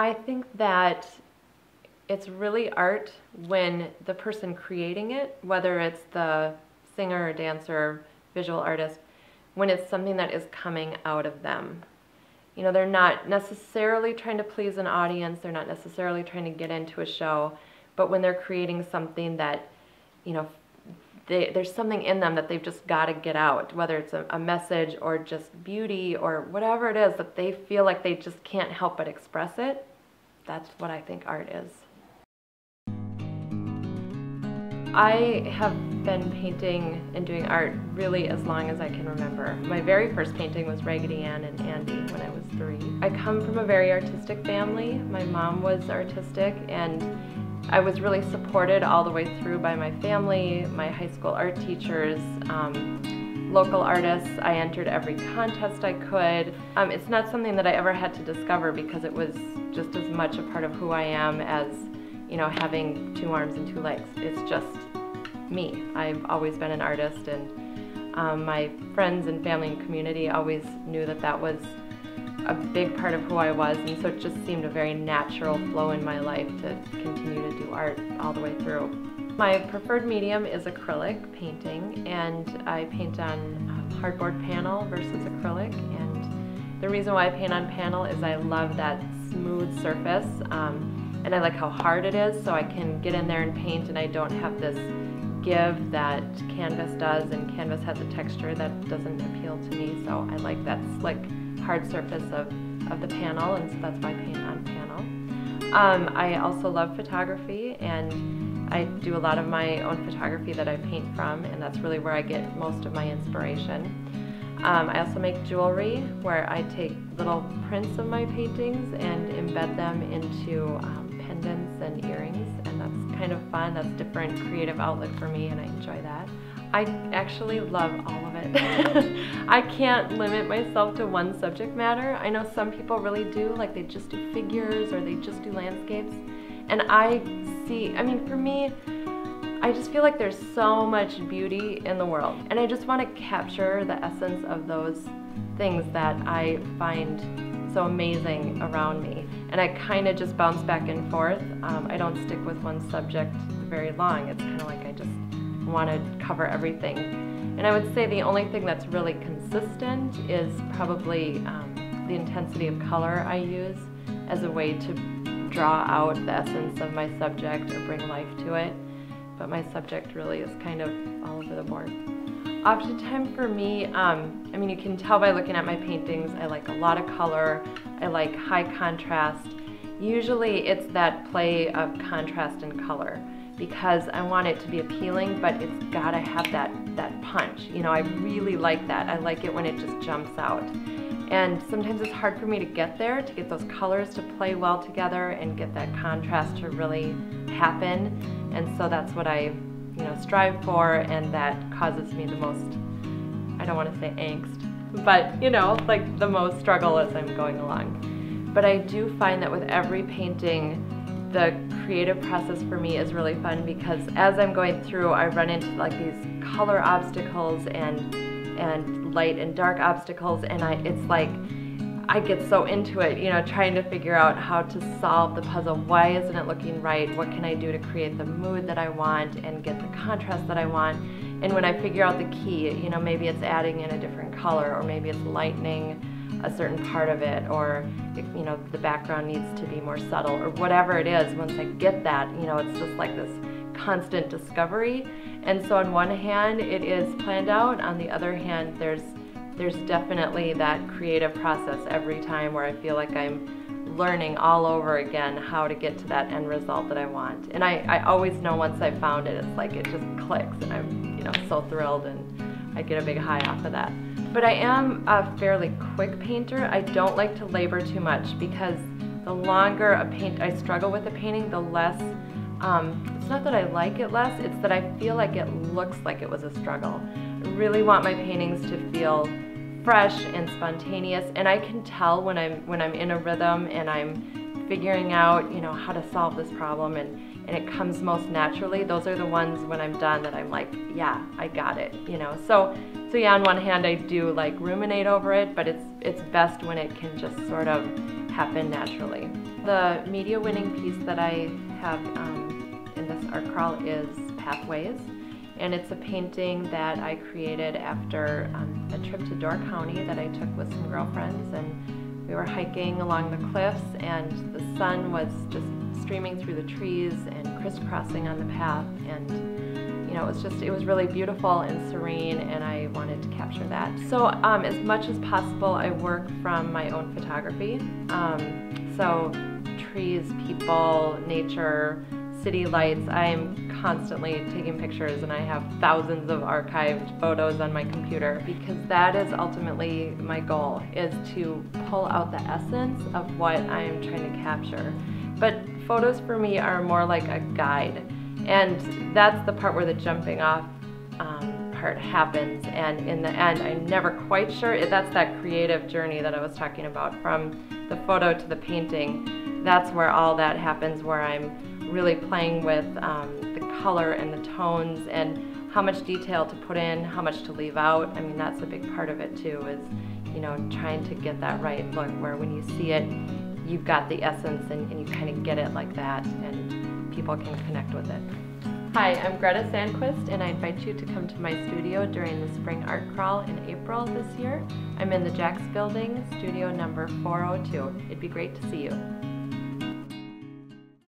I think that it's really art when the person creating it, whether it's the singer or dancer, visual artist, when it's something that is coming out of them. You know, they're not necessarily trying to please an audience, they're not necessarily trying to get into a show, but when they're creating something that, you know, there's something in them that they've just got to get out, whether it's a message or just beauty or whatever it is that they feel like they just can't help but express it. That's what I think art is. I have been painting and doing art really as long as I can remember. My very first painting was Raggedy Ann and Andy when I was 3. I come from a very artistic family. My mom was artistic, and I was really supported all the way through by my family, my high school art teachers, local artists. I entered every contest I could. It's not something that I ever had to discover because it was just as much a part of who I am as, you know, having 2 arms and 2 legs. It's just me. I've always been an artist, and my friends and family and community always knew that that was a big part of who I was, and so it just seemed a very natural flow in my life to continue to do art all the way through. My preferred medium is acrylic painting, and I paint on hardboard panel versus acrylic. And the reason why I paint on panel is I love that smooth surface, and I like how hard it is, so I can get in there and paint and I don't have this give that canvas does, and canvas has a texture that doesn't appeal to me, so I like that slick, hard surface of the panel, and so that's why I paint on panel. I also love photography, and I do a lot of my own photography that I paint from, and that's really where I get most of my inspiration. I also make jewelry where I take little prints of my paintings and embed them into pendants and earrings, and that's kind of fun. That's a different creative outlet for me, and I enjoy that. I actually love all of it. I can't limit myself to one subject matter. I know some people really do, like they just do figures or they just do landscapes. And I mean, for me, I just feel like there's so much beauty in the world. And I just want to capture the essence of those things that I find so amazing around me. And I kind of just bounce back and forth. I don't stick with one subject very long. It's kind of like I just want to cover everything. And I would say the only thing that's really consistent is probably the intensity of color I use as a way to draw out the essence of my subject or bring life to it. But my subject really is kind of all over the board. Oftentimes for me, I mean, you can tell by looking at my paintings, I like a lot of color, I like high contrast. Usually it's that play of contrast and color, because I want it to be appealing, but it's gotta have that punch. You know, I really like that. I like it when it just jumps out. And sometimes it's hard for me to get there, to get those colors to play well together and get that contrast to really happen. And so that's what I, you know, strive for, and that causes me the most, I don't want to say angst, but, you know, like the most struggle as I'm going along. But I do find that with every painting, the creative process for me is really fun, because as I'm going through, I run into like these color obstacles and light and dark obstacles, and it's like I get so into it, you know, trying to figure out how to solve the puzzle. Why isn't it looking right? What can I do to create the mood that I want and get the contrast that I want? And when I figure out the key, you know, maybe it's adding in a different color, or maybe it's lightening a certain part of it, or, you know, the background needs to be more subtle, or whatever it is. Once I get that, you know, it's just like this constant discovery. And so on one hand, it is planned out. On the other hand, there's definitely that creative process every time where I feel like I'm learning all over again how to get to that end result that I want. And I always know once I've found it, it's like it just clicks, and I'm, you know, so thrilled, and I get a big high off of that. But I am a fairly quick painter. I don't like to labor too much, because the longer I struggle with a painting, the less, it's not that I like it less, it's that I feel like it looks like it was a struggle. I really want my paintings to feel fresh and spontaneous, and I can tell when I'm in a rhythm and I'm figuring out, you know, how to solve this problem, and it comes most naturally. Those are the ones when I'm done that I'm like, yeah, I got it, you know. So yeah, on one hand I do like ruminate over it, but it's best when it can just sort of happen naturally. The media winning piece that I have in this art crawl is Pathways, and it's a painting that I created after a trip to Door County that I took with some girlfriends, and we were hiking along the cliffs and the sun was just streaming through the trees and crisscrossing on the path, and you know, it was really beautiful and serene, and I wanted to capture that. So as much as possible I work from my own photography. So trees, people, nature, city lights. I'm constantly taking pictures, and I have thousands of archived photos on my computer, because that is ultimately my goal, is to pull out the essence of what I am trying to capture. But photos for me are more like a guide, and that's the part where the jumping off part happens, and in the end I'm never quite sure. That's that creative journey that I was talking about, from the photo to the painting. That's where all that happens, where I'm really playing with the color and the tones and how much detail to put in, how much to leave out. I mean, that's a big part of it too, is, you know, trying to get that right look where when you see it, you've got the essence and you kind of get it like that, and people can connect with it. Hi, I'm Greta Sandquist, and I invite you to come to my studio during the Spring Art Crawl in April this year. I'm in the Jax Building, studio number 402. It'd be great to see you.